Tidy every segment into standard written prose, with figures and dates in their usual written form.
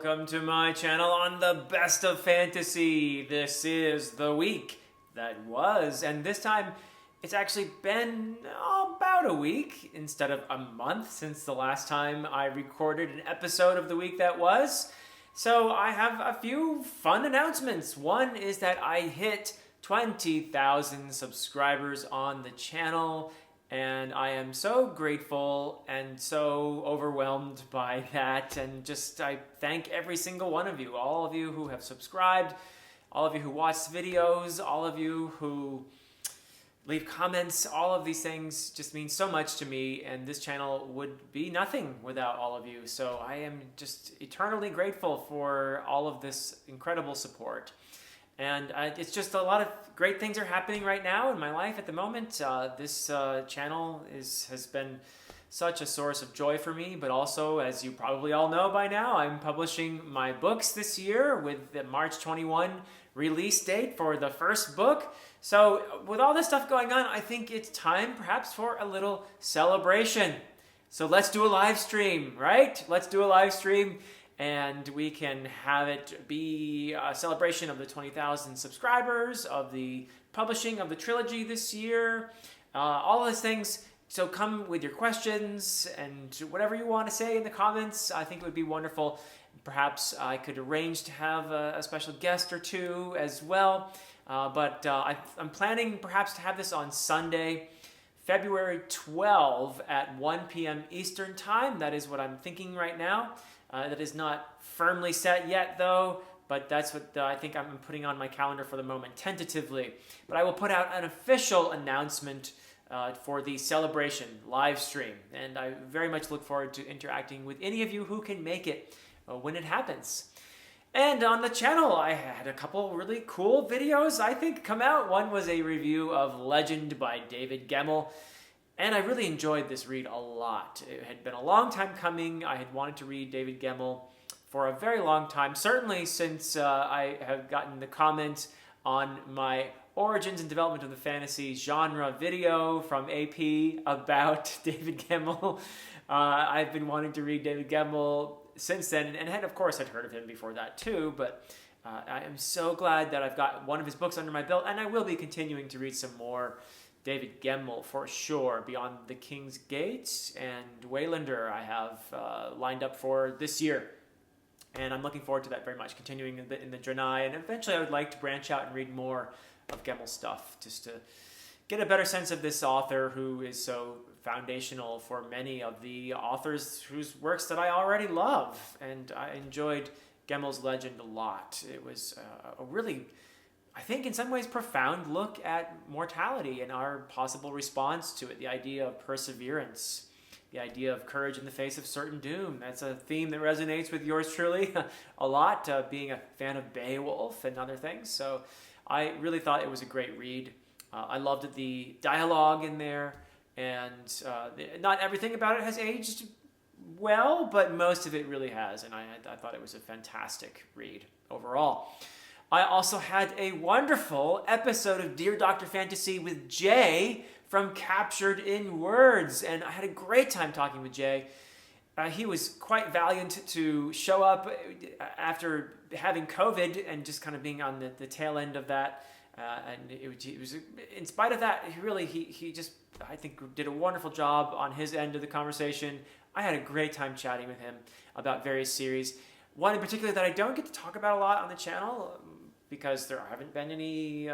Welcome to my channel on the best of fantasy. This is the week that was, and this time it's actually been about a week instead of a month since the last time I recorded an episode of the week that was. So I have a few fun announcements. One is that I hit 20,000 subscribers on the channel, and I am so grateful and so overwhelmed by that. And I thank every single one of you, all of you who have subscribed, all of you who watch videos, all of you who leave comments. All of these things just mean so much to me, and this channel would be nothing without all of you. So I am just eternally grateful for all of this incredible support. And it's just a lot of great things are happening right now in my life at the moment. This channel has been such a source of joy for me, but also, as you probably all know by now, I'm publishing my books this year with the March 21 release date for the first book. So with all this stuff going on, I think it's time perhaps for a little celebration. So let's do a live stream, right? Let's do a live stream. And we can have it be a celebration of the 20,000 subscribers, of the publishing of the trilogy this year, all of those things. So come with your questions and whatever you want to say in the comments. I think it would be wonderful. Perhaps I could arrange to have a special guest or two as well. But I'm planning perhaps to have this on Sunday, February 12 at 1 p.m. Eastern Time. That is what I'm thinking right now. That is not firmly set yet, though, but that's what I think I'm putting on my calendar for the moment, tentatively. But I will put out an official announcement for the celebration live stream, and I very much look forward to interacting with any of you who can make it when it happens. And on the channel, I had a couple really cool videos, I think, come out. One was a review of Legend by David Gemmel. And I really enjoyed this read a lot. It had been a long time coming. I had wanted to read David Gemmel for a very long time, certainly since I have gotten the comment on my Origins and Development of the Fantasy genre video from AP about David Gemmel. I've been wanting to read David Gemmel since then, and of course I'd heard of him before that too, but I am so glad that I've got one of his books under my belt, and I will be continuing to read some more David Gemmel for sure. Beyond the King's Gate and Waylander I have lined up for this year. And I'm looking forward to that very much, continuing in the Draenei. And eventually I would like to branch out and read more of Gemmel's stuff, just to get a better sense of this author who is so foundational for many of the authors whose works that I already love. And I enjoyed Gemmel's Legend a lot. It was a really, I think, in some ways, profound look at mortality and our possible response to it. The idea of perseverance, the idea of courage in the face of certain doom. That's a theme that resonates with yours truly a lot, being a fan of Beowulf and other things. So I really thought it was a great read. I loved the dialogue in there, and not everything about it has aged well, but most of it really has, and I thought it was a fantastic read overall. I also had a wonderful episode of Dear Dr. Fantasy with Jay from Captured in Words, and I had a great time talking with Jay. He was quite valiant to show up after having COVID and just kind of being on the tail end of that. And it was, in spite of that, he just, I think, did a wonderful job on his end of the conversation. I had a great time chatting with him about various series. One in particular that I don't get to talk about a lot on the channel, because there haven't been any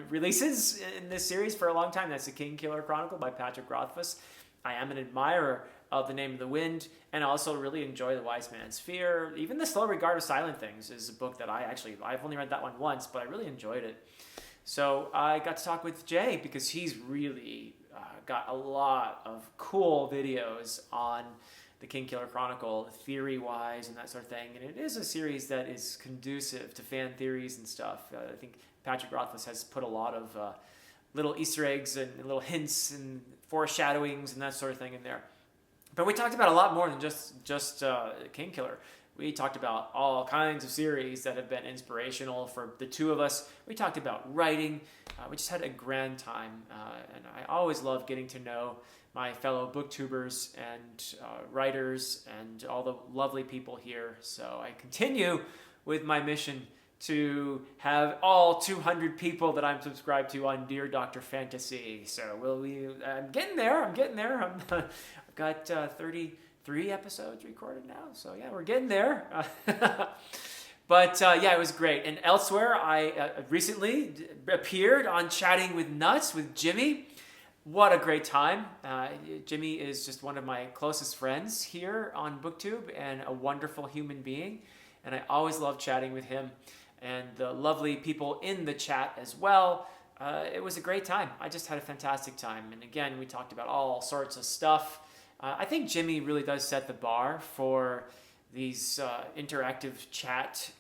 releases in this series for a long time. That's The Kingkiller Chronicle by Patrick Rothfuss. I am an admirer of The Name of the Wind, and also really enjoy The Wise Man's Fear. Even The Slow Regard of Silent Things is a book that I've only read that one once, but I really enjoyed it. So I got to talk with Jay because he's really got a lot of cool videos on The Kingkiller Chronicle, theory-wise and that sort of thing. And it is a series that is conducive to fan theories and stuff. I think Patrick Rothfuss has put a lot of little Easter eggs and little hints and foreshadowings and that sort of thing in there. But we talked about a lot more than just Kingkiller. We talked about all kinds of series that have been inspirational for the two of us. We talked about writing. We just had a grand time. And I always love getting to know my fellow booktubers and writers and all the lovely people here. So I continue with my mission to have all 200 people that I'm subscribed to on Dear Dr. Fantasy. So I'm getting there. I've got 33 episodes recorded now. So yeah, we're getting there. But yeah, it was great. And elsewhere, I recently appeared on Chatting with Nuts with Jimmy. What a great time. Jimmy is just one of my closest friends here on BookTube and a wonderful human being. And I always love chatting with him and the lovely people in the chat as well. It was a great time. I just had a fantastic time. And again, we talked about all sorts of stuff. I think Jimmy really does set the bar for these interactive chat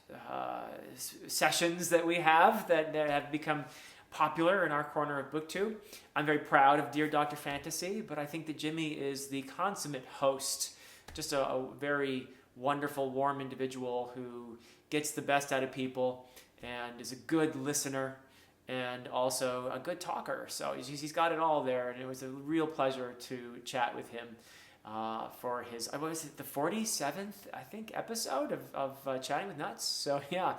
sessions that we have that have become popular in our corner of BookTube. I'm very proud of Dear Dr. Fantasy, but I think that Jimmy is the consummate host, just a very wonderful, warm individual who gets the best out of people and is a good listener and also a good talker. So he's got it all there, and it was a real pleasure to chat with him for his, what was it, the 47th, I think, episode of Chatting with Nuts. So yeah,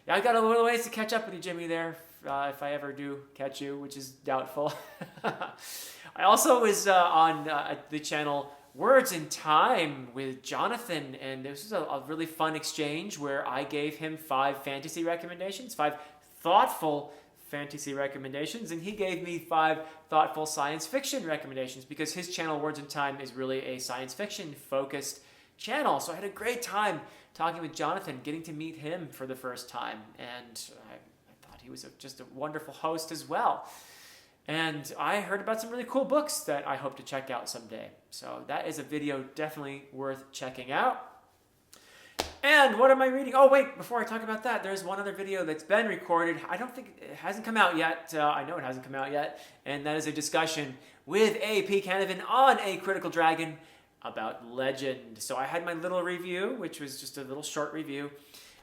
I got a little ways to catch up with you, Jimmy, there, if I ever do catch you, which is doubtful. I also was on the channel Words in Time with Jonathan, and this was a really fun exchange where I gave him 5 fantasy recommendations, 5 thoughtful fantasy recommendations, and he gave me 5 thoughtful science fiction recommendations because his channel Words in Time is really a science fiction focused channel. So I had a great time talking with Jonathan, getting to meet him for the first time, and I thought he was just a wonderful host as well. And I heard about some really cool books that I hope to check out someday. So that is a video definitely worth checking out. And what am I reading? Oh, wait, before I talk about that, there's one other video that's been recorded. I don't think it hasn't come out yet. I know it hasn't come out yet. And that is a discussion with A.P. Canavan on A Critical Dragon about Legend. So I had my little review, which was just a little short review.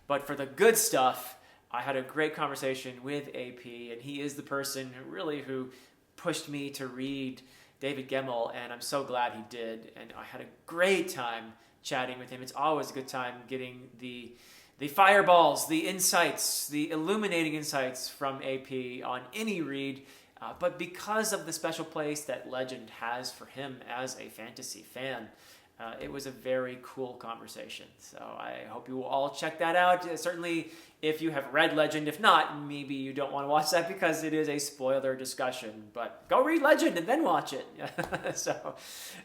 But for the good stuff, I had a great conversation with AP, and he is the person who pushed me to read David Gemmel, and I'm so glad he did. And I had a great time chatting with him. It's always a good time getting the fireballs, the insights, the illuminating insights from AP on any read. But because of the special place that Legend has for him as a fantasy fan, it was a very cool conversation. So I hope you will all check that out. Certainly, if you have read Legend. If not, maybe you don't want to watch that because it is a spoiler discussion. But go read Legend and then watch it.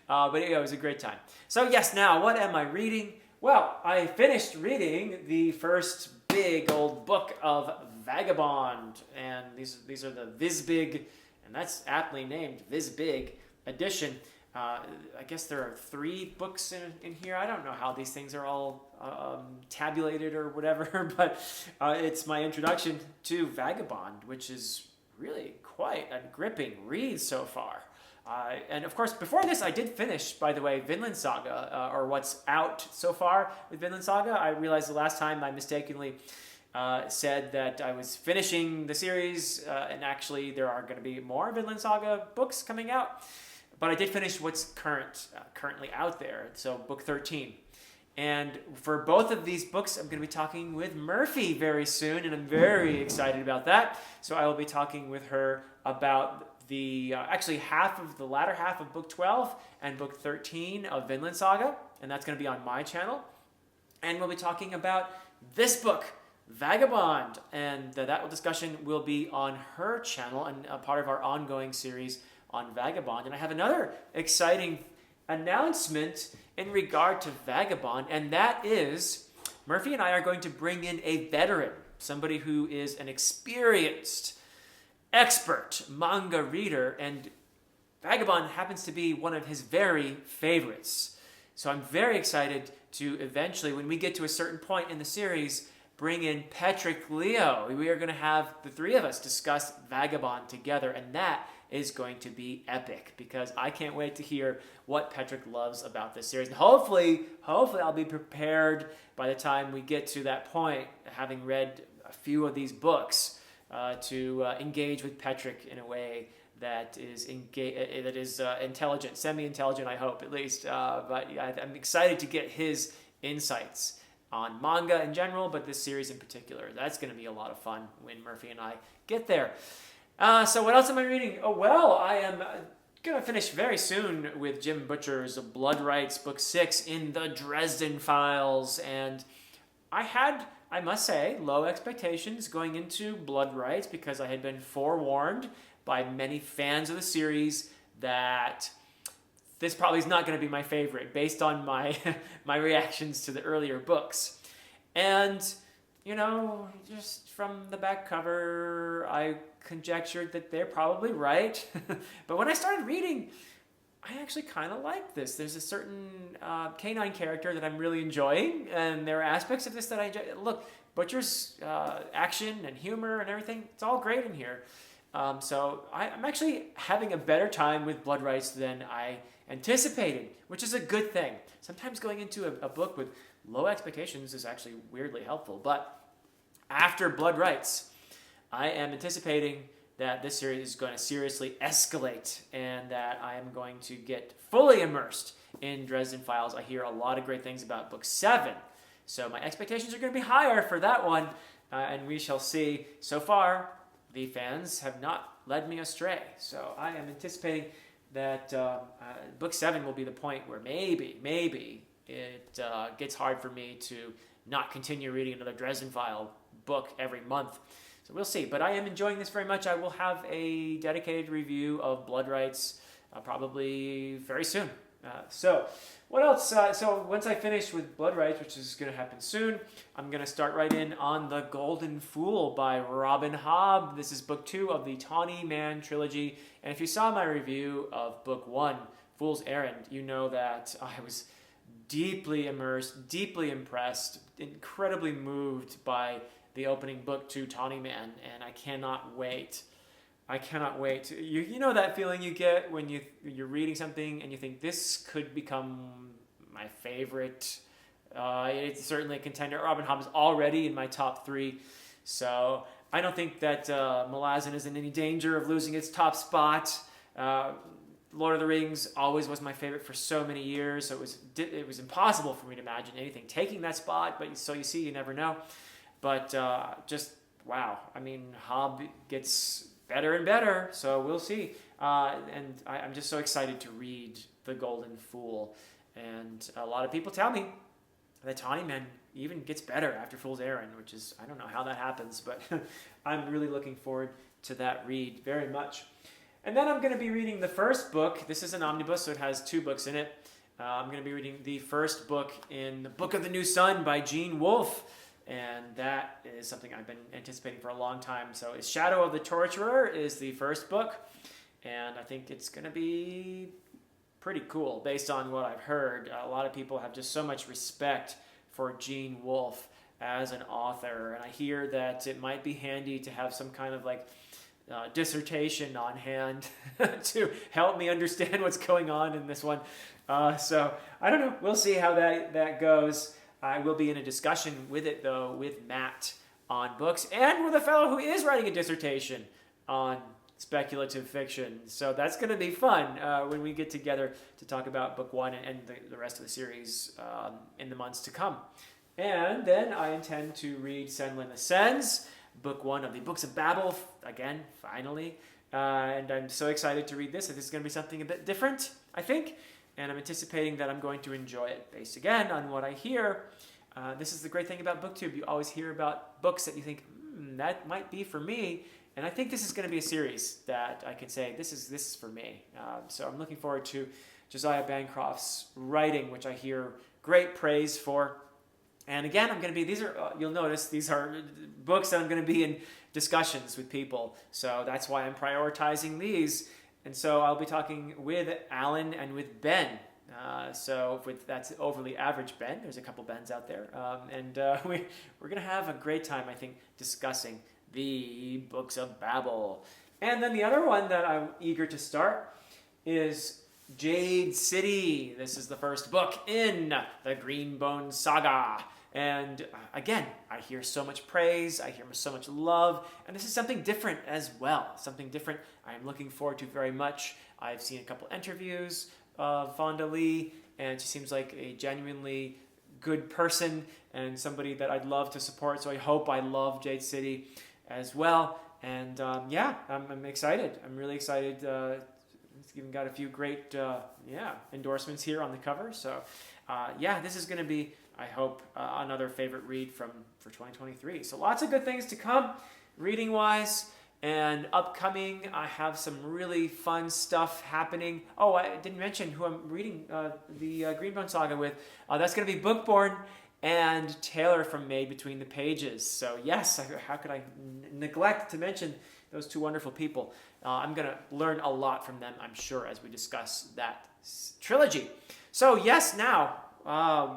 But yeah, it was a great time. So yes, now, what am I reading? Well, I finished reading the first big old book of Vagabond. And these are the Visbig, and that's aptly named, Visbig edition. I guess there are 3 books in here. I don't know how these things are all tabulated or whatever, but it's my introduction to Vagabond, which is really quite a gripping read so far. And of course, before this, I did finish, by the way, Vinland Saga, or what's out so far with Vinland Saga. I realized the last time I mistakenly said that I was finishing the series, and actually there are going to be more Vinland Saga books coming out. But I did finish what's currently out there, so book 13. And for both of these books, I'm going to be talking with Murphy very soon, and I'm very excited about that. So I will be talking with her about the actually the latter half of book 12 and book 13 of Vinland Saga, and that's going to be on my channel. And we'll be talking about this book, Vagabond, and that discussion will be on her channel and a part of our ongoing series on Vagabond. And I have another exciting announcement in regard to Vagabond, and that is Murphy and I are going to bring in a veteran, somebody who is an experienced, expert manga reader, and Vagabond happens to be one of his very favorites. So I'm very excited to eventually, when we get to a certain point in the series, bring in Patrick Leo. We are going to have the 3 of us discuss Vagabond together, and that is going to be epic, because I can't wait to hear what Patrick loves about this series. And hopefully I'll be prepared by the time we get to that point, having read a few of these books, to engage with Patrick in a way that is intelligent, semi-intelligent, I hope, at least. But I'm excited to get his insights on manga in general, but this series in particular. That's going to be a lot of fun when Murphy and I get there. So what else am I reading? Oh, well, I am going to finish very soon with Jim Butcher's Blood Rights, Book 6 in the Dresden Files. And I had, I must say, low expectations going into Blood Rights, because I had been forewarned by many fans of the series that this probably is not going to be my favorite based on my my reactions to the earlier books. And, you know, just from the back cover, I conjectured that they're probably right. But when I started reading, I actually kind of like this. There's a certain canine character that I'm really enjoying, and there are aspects of this that I enjoy. Look, Butcher's action and humor and everything, it's all great in here. So I'm actually having a better time with Blood Rights than I anticipated, which is a good thing. Sometimes going into a book with low expectations is actually weirdly helpful. But after Blood Rights, I am anticipating that this series is going to seriously escalate, and that I am going to get fully immersed in Dresden Files. I hear a lot of great things about Book 7. So my expectations are going to be higher for that one, and we shall see. So far, the fans have not led me astray. So I am anticipating that Book 7 will be the point where maybe it gets hard for me to not continue reading another Dresden File book every month. So we'll see. But I am enjoying this very much. I will have a dedicated review of Blood Rights probably very soon. So what else? So once I finish with Blood Rights, which is going to happen soon, I'm going to start right in on The Golden Fool by Robin Hobb. This is book 2 of the Tawny Man trilogy. And if you saw my review of book 1, Fool's Errand, you know that I was deeply immersed, deeply impressed, incredibly moved by the opening book to Tawny Man, and I cannot wait. I cannot wait. You know that feeling you get when you're reading something and you think, this could become my favorite. It's certainly a contender. Robin Hobb is already in my top 3, so I don't think that Malazan is in any danger of losing its top spot. Lord of the Rings always was my favorite for so many years, so it was impossible for me to imagine anything taking that spot, but so you see, you never know. But just, wow. I mean, Hobb gets better and better, so we'll see. And I'm just so excited to read The Golden Fool. And a lot of people tell me that Tawny Man even gets better after Fool's Errand, which is, I don't know how that happens, but I'm really looking forward to that read very much. And then I'm going to be reading the first book. This is an omnibus, so it has 2 books in it. I'm going to be reading the first book in The Book of the New Sun by Gene Wolfe. And that is something I've been anticipating for a long time. So Shadow of the Torturer is the first book. And I think it's going to be pretty cool based on what I've heard. A lot of people have just so much respect for Gene Wolfe as an author. And I hear that it might be handy to have some kind of like dissertation on hand to help me understand what's going on in this one. So I don't know. We'll see how that goes. I will be in a discussion with it, though, with Matt on books, and with a fellow who is writing a dissertation on speculative fiction. So that's going to be fun when we get together to talk about book 1 and the rest of the series in the months to come. And then I intend to read Senlin Ascends, book 1 of the Books of Babel, again, finally. And I'm so excited to read this. This is going to be something a bit different, I think. And I'm anticipating that I'm going to enjoy it. Based, again, on what I hear, this is the great thing about BookTube. You always hear about books that you think, that might be for me. And I think this is going to be a series that I can say, this is for me. So I'm looking forward to Josiah Bancroft's writing, which I hear great praise for. And again, I'm going to be, you'll notice, these are books that I'm going to be in discussions with people. So that's why I'm prioritizing these. And so I'll be talking with Alan and with Ben. That's overly average Ben. There's a couple Bens out there. We're going to have a great time, I think, discussing the Books of Babel. And then the other one that I'm eager to start is Jade City. This is the first book in the Greenbone saga. And again, I hear so much praise, I hear so much love, and this is something different as well. Something different I'm looking forward to very much. I've seen a couple interviews of Fonda Lee, and she seems like a genuinely good person and somebody that I'd love to support. So I hope I love Jade City as well. And I'm excited. I'm really excited. It's even got a few great endorsements here on the cover. So this is going to be, I hope, another favorite read for 2023. So lots of good things to come reading wise. And upcoming, I have some really fun stuff happening. Oh, I didn't mention who I'm reading the Greenbone Saga with. That's going to be Bookborn and Taylor from Made Between the Pages. So yes, how could I neglect to mention those two wonderful people? I'm going to learn a lot from them, I'm sure, as we discuss that trilogy. So yes, now,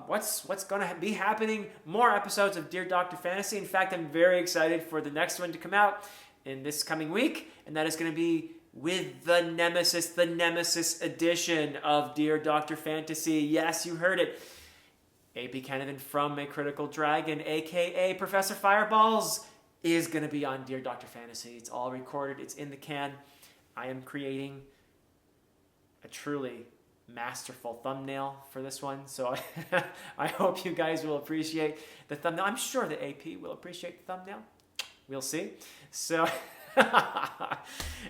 what's going to be happening? More episodes of Dear Dr. Fantasy. In fact, I'm very excited for the next one to come out in this coming week, and that is going to be with the Nemesis edition of Dear Dr. Fantasy. Yes, you heard it. A.P. Canavan from A Critical Dragon, aka Professor Fireballs, is going to be on Dear Dr. Fantasy. It's all recorded. It's in the can. I am creating a truly masterful thumbnail for this one, so I hope you guys will appreciate the thumbnail. I'm sure that AP will appreciate the thumbnail. We'll see. So,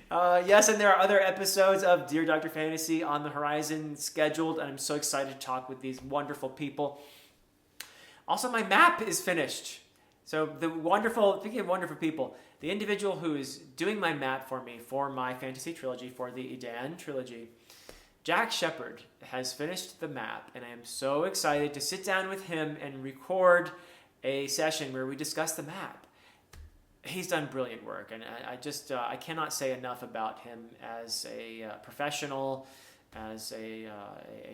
yes, and there are other episodes of Dear Dr. Fantasy on the horizon scheduled, and I'm so excited to talk with these wonderful people. Also, my map is finished. So, speaking of wonderful people, the individual who is doing my map for me for my fantasy trilogy, for the Edan trilogy, Jack Shepard, has finished the map, and I am so excited to sit down with him and record a session where we discuss the map. He's done brilliant work, and I cannot say enough about him as a professional, as a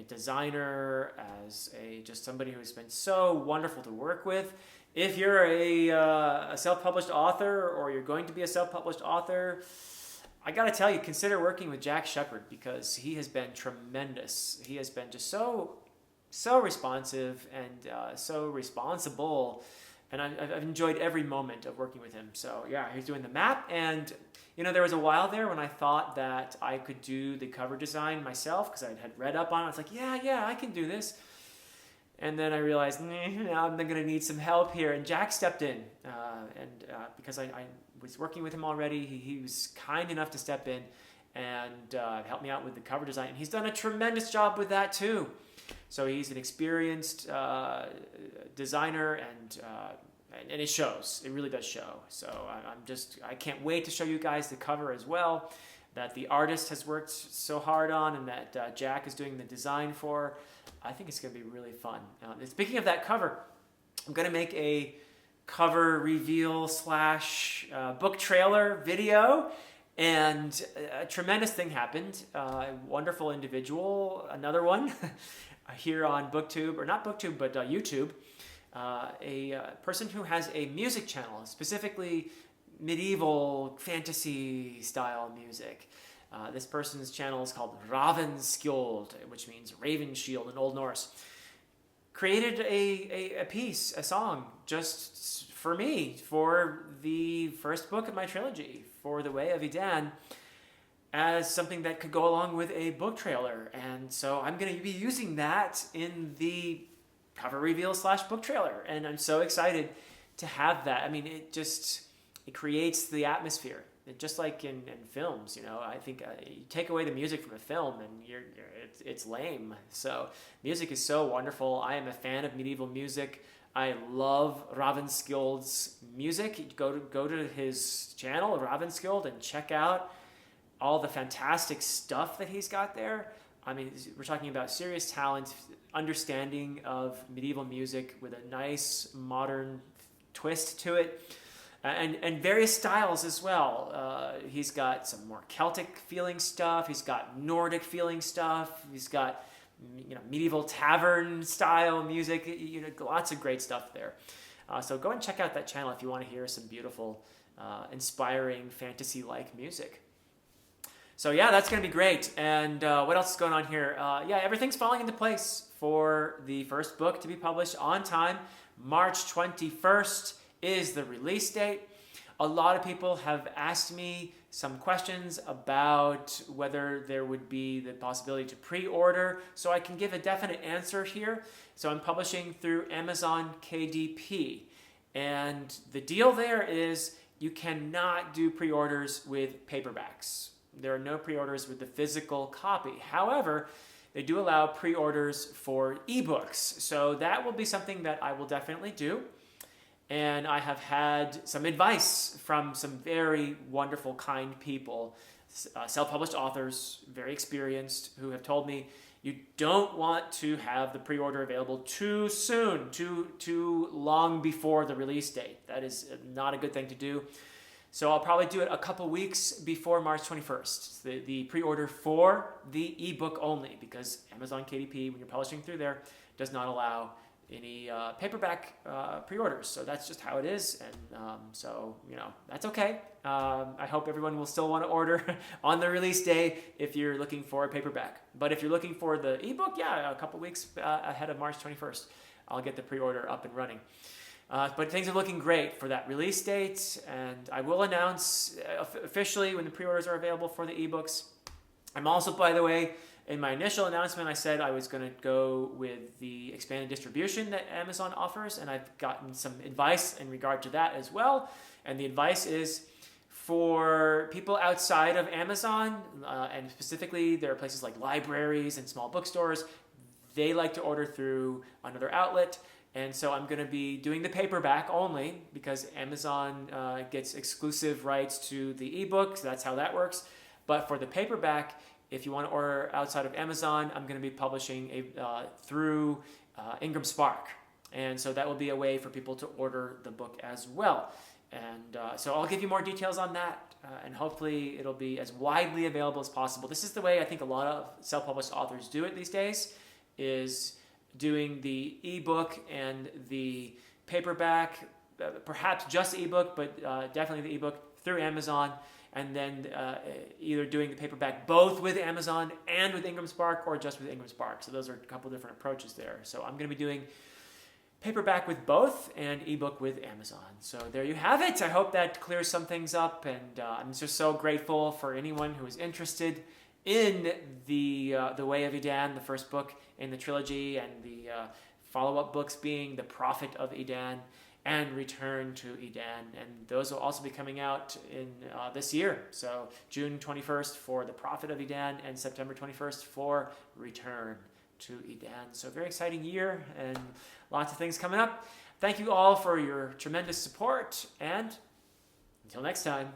designer, as just somebody who has been so wonderful to work with. If you're a self-published author, or you're going to be a self-published author, I got to tell you, consider working with Jack Shepard, because he has been tremendous. He has been just so responsive and so responsible. And I've enjoyed every moment of working with him. So yeah, he's doing the map. And there was a while there when I thought that I could do the cover design myself, because I had read up on it. I was like, yeah, I can do this. And then I realized, I'm going to need some help here. And Jack stepped in. Because I was working with him already, he was kind enough to step in and help me out with the cover design. And he's done a tremendous job with that too. So he's an experienced designer, and it shows. It really does show. So I can't wait to show you guys the cover as well, that the artist has worked so hard on, and that Jack is doing the design for. I think it's going to be really fun. Speaking of that cover, I'm going to make a cover reveal / book trailer video. And a tremendous thing happened. A wonderful individual, another one, here on BookTube, or not BookTube, but YouTube. A person who has a music channel, specifically medieval fantasy style music. This person's channel is called Ravenskjold, which means Raven Shield in Old Norse. Created a piece, a song, just for me, for the first book of my trilogy, for The Way of Edan, as something that could go along with a book trailer. And so I'm going to be using that in the cover reveal / book trailer. And I'm so excited to have that. I mean, it creates the atmosphere. Just like in films, I think you take away the music from a film and it's lame. So music is so wonderful. I am a fan of medieval music. I love Ravenskjold's music. Go to his channel, Ravenskjold, and check out all the fantastic stuff that he's got there. I mean, we're talking about serious talent, understanding of medieval music with a nice modern twist to it. And various styles as well. He's got some more Celtic feeling stuff. He's got Nordic feeling stuff. He's got medieval tavern style music. Lots of great stuff there. So go and check out that channel if you want to hear some beautiful, inspiring fantasy-like music. So yeah, that's going to be great. And what else is going on here? Yeah, everything's falling into place for the first book to be published on time. March 21st is the release date. A lot of people have asked me some questions about whether there would be the possibility to pre-order, so I can give a definite answer here. So I'm publishing through Amazon KDP, and the deal there is you cannot do pre-orders with paperbacks. There are no pre-orders with the physical copy. However, they do allow pre-orders for ebooks, so that will be something that I will definitely do. And I have had some advice from some very wonderful, kind people, self-published authors, very experienced, who have told me you don't want to have the pre-order available too soon, too long before the release date. That is not a good thing to do. So I'll probably do it a couple weeks before March 21st, the pre-order for the ebook only, because Amazon KDP, when you're publishing through there, does not allow any paperback pre-orders. So that's just how it is, and so that's okay. I hope everyone will still want to order on the release day if you're looking for a paperback. But if you're looking for the ebook, yeah, a couple weeks ahead of March 21st, I'll get the pre-order up and running. But things are looking great for that release date, and I will announce officially when the pre-orders are available for the ebooks. I'm also, by the way, in my initial announcement, I said I was going to go with the expanded distribution that Amazon offers, and I've gotten some advice in regard to that as well. And the advice is for people outside of Amazon, and specifically there are places like libraries and small bookstores, they like to order through another outlet. And so I'm going to be doing the paperback only because Amazon gets exclusive rights to the ebook, so that's how that works. But for the paperback, if you want to order outside of Amazon, I'm going to be publishing through Ingram Spark. And so that will be a way for people to order the book as well. And so I'll give you more details on that, and hopefully it'll be as widely available as possible. This is the way I think a lot of self-published authors do it these days, is doing the ebook and the paperback, perhaps just the ebook, but definitely the ebook through Amazon, and then either doing the paperback both with Amazon and with Ingram Spark, or just with Ingram Spark. So those are a couple different approaches there. So I'm going to be doing paperback with both and ebook with Amazon. So there you have it. I hope that clears some things up, and I'm just so grateful for anyone who is interested in the Way of Edan, the first book in the trilogy, and the follow-up books being The Prophet of Edan and Return to Edan. And those will also be coming out in this year. So June 21st for The Prophet of Edan and September 21st for Return to Edan. So a very exciting year and lots of things coming up. Thank you all for your tremendous support, and until next time.